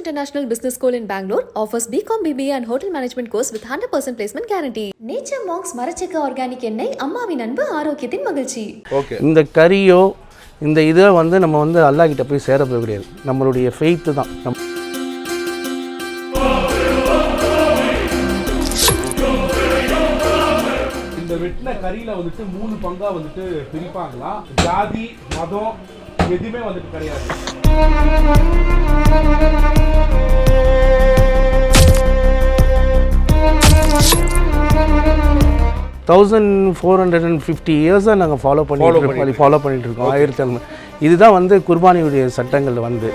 International Business School in Bangalore offers BCOM BBA and Hotel Management course with 100% placement guarantee. Nature Monks மரச்செக்க organic எண்ணெய் அம்மாவின் அன்பு ஆரோக்கியத்தின் மகிழ்ச்சி. ஓகே, இந்த கரியோ இந்த இதை வந்து நம்ம வந்து அல்லாஹ் கிட்ட போய் சேர போக கிடையாது. நம்மளுடைய ஃபெய்த் தான். இந்த வெட்டின கறியில வந்துட்டு 3 பங்கா வந்துட்டு பிரிப்பாங்களா? ஜாதி மதம் எதுவுமே வந்துட்டு கிடையாது. $1450 நாங்கள் ஃபாலோ பண்ணிட்டு இருக்கோம். 1000 இதுதான் வந்து குர்பானியுடைய சட்டங்கள் வந்து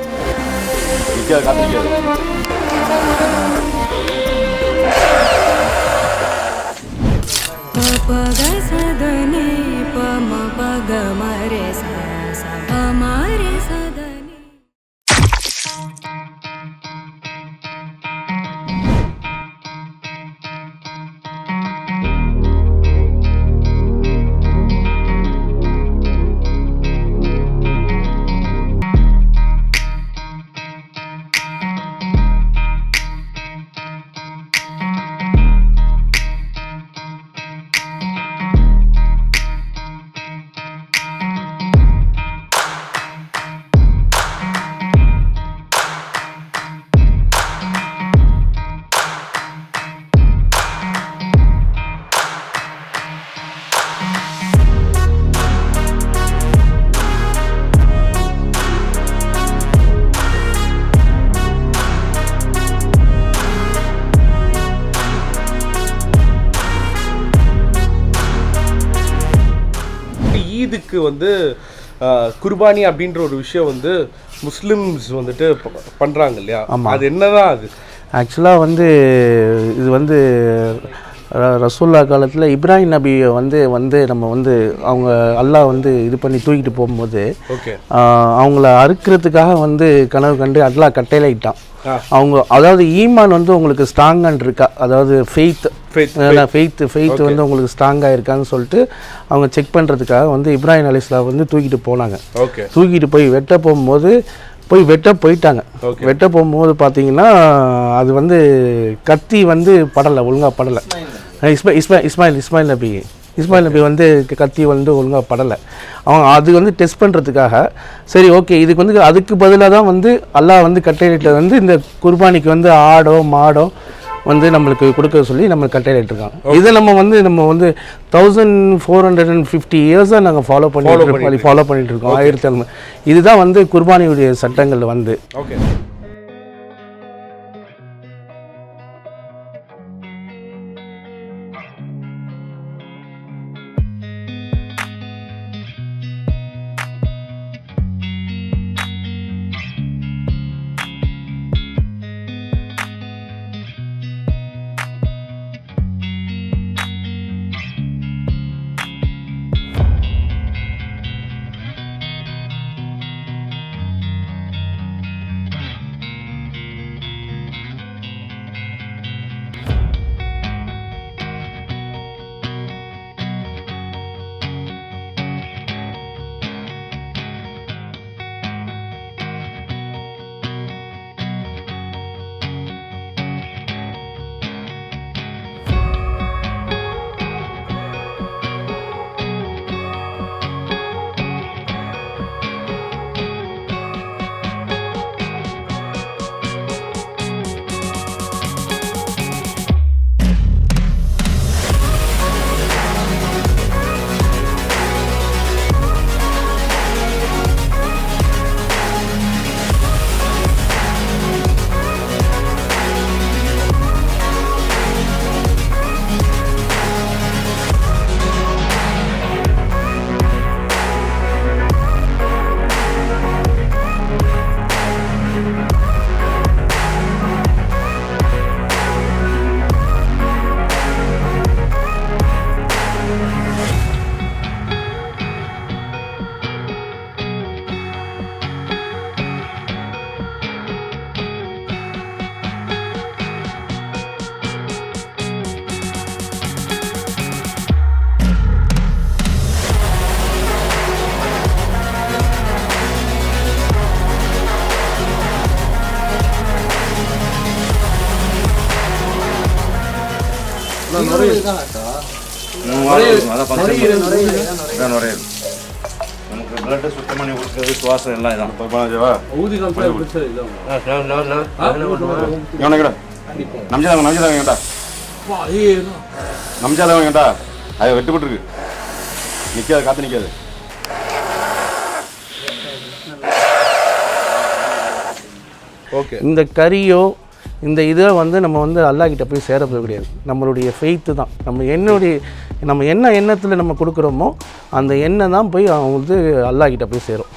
ஈதுக்கு வந்து குர்பானி அப்படின்ற ஒரு விஷயம் வந்து முஸ்லிம்ஸ் வந்துட்டு பண்ணுறாங்க இல்லையா? அது என்னதான் அது ஆக்சுவலாக வந்து இது வந்து ரசூல்லா காலத்தில் இப்ராஹிம் நபியை வந்து நம்ம வந்து அவங்க அல்லாஹ் வந்து இது பண்ணி தூக்கிட்டு போகும்போது அவங்கள அறுக்கிறதுக்காக வந்து கனவு கண்டு அல்லாஹ் கட்டளையிட்டான். அவங்க அதாவது ஈமான் வந்து உங்களுக்கு ஸ்ட்ராங்காக இருக்கா, அதாவது ஃபெய்த் வந்து உங்களுக்கு ஸ்ட்ராங்காக இருக்கான்னு சொல்லிட்டு அவங்க செக் பண்ணுறதுக்காக வந்து இப்ராஹிம் அலைஹிஸ்ஸலாம் வந்து தூக்கிட்டு போனாங்க. தூக்கிட்டு போய் வெட்ட போயிட்டாங்க. வெட்ட போகும்போது பார்த்தீங்கன்னா அது வந்து கத்தி வந்து ஒழுங்காக படலை. இஸ்மாயில் நபி வந்து கத்தி வந்து ஒழுங்காக படலை. அவங்க அது வந்து டெஸ்ட் பண்ணுறதுக்காக சரி ஓகே இதுக்கு வந்து அதுக்கு பதிலாக தான் வந்து அல்லாஹ் வந்து கட்டளையிட்டது வந்து இந்த குர்பானிக்கு வந்து ஆடோ மாடோ வந்து நம்மளுக்கு கொடுக்க சொல்லி நம்மளுக்கு கட்டளையிட்டிருக்காங்க. இதை நம்ம வந்து 1450 நாங்கள் ஃபாலோ பண்ணிட்டு இருக்கோம். 1000 இதுதான் வந்து குர்பானியுடைய சட்டங்கள் வந்து. ஓகே, நமக்கு பிளட்டை சுத்தம் பண்ணி கொடுக்குறது சுவாசம் எல்லாம் இதான் போஜவா நம்ஜாதவங்கடா அதை வெட்டுப்பட்டுருக்கு நிற்காது காற்று நிற்காது ஓகே இந்த கறியோ இந்த இதை வந்து நம்ம வந்து அல்லாஹ்கிட்ட போய் சேரப்போது கிடையாது. நம்மளுடைய ஃபெய்த்து தான். நம்ம என்ன எண்ணத்தில் நம்ம கொடுக்குறோமோ அந்த எண்ணம் தான் போய் அவன் வந்து அல்லாஹ்கிட்ட போய் சேரும்.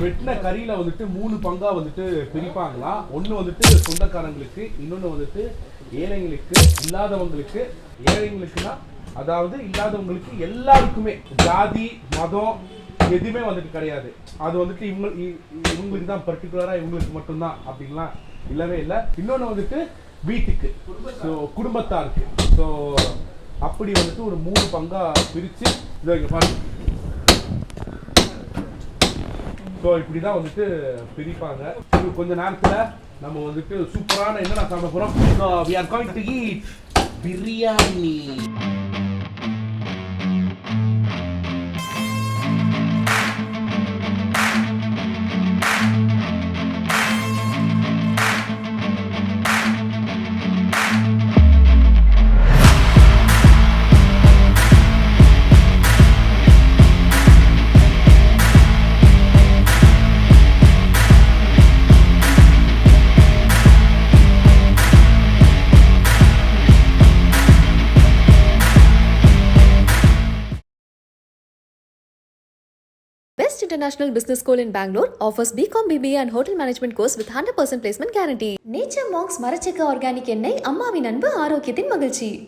வெட்டின கறியில வந்துட்டு 3 பங்கா வந்துட்டு பிரிப்பாங்களா. ஒண்ணு வந்துட்டு சொந்தக்காரங்களுக்கு, இன்னொன்னு வந்துட்டு ஏழைங்களுக்கு, இல்லாதவங்களுக்கு. ஏழைங்களுக்குன்னா அதாவது இல்லாதவங்களுக்கு எல்லாருக்குமே, ஜாதி மதம் எதுவுமே வந்துட்டு கிடையாது. அது வந்துட்டு இவங்களுக்கு தான் பர்டிகுலரா இவங்களுக்கு மட்டும்தான் அப்படின்லாம் இல்லவே இல்லை. இன்னொன்னு வந்துட்டு வீட்டுக்கு, ஸோ குடும்பத்தாருக்கு. ஸோ அப்படி வந்துட்டு ஒரு 3 பங்கா பிரிச்சு இதை இங்க பாருங்க. ஸோ இப்படி தான் வந்துட்டு பிரிப்பாங்க. கொஞ்ச நேரத்தில் நம்ம வந்துட்டு சூப்பரான என்ன நான் சாப்பிட போகிறோம். So we are going to eat biryani. Best International Business School in Bangalore offers BCOM BBA and Hotel Management course with 100% placement guarantee. Nature Monks மரச்செக்க ஆர்கானிக் எண்ணெய் அம்மாவின் அன்பு ஆரோக்கியத்தின் மகிழ்ச்சி.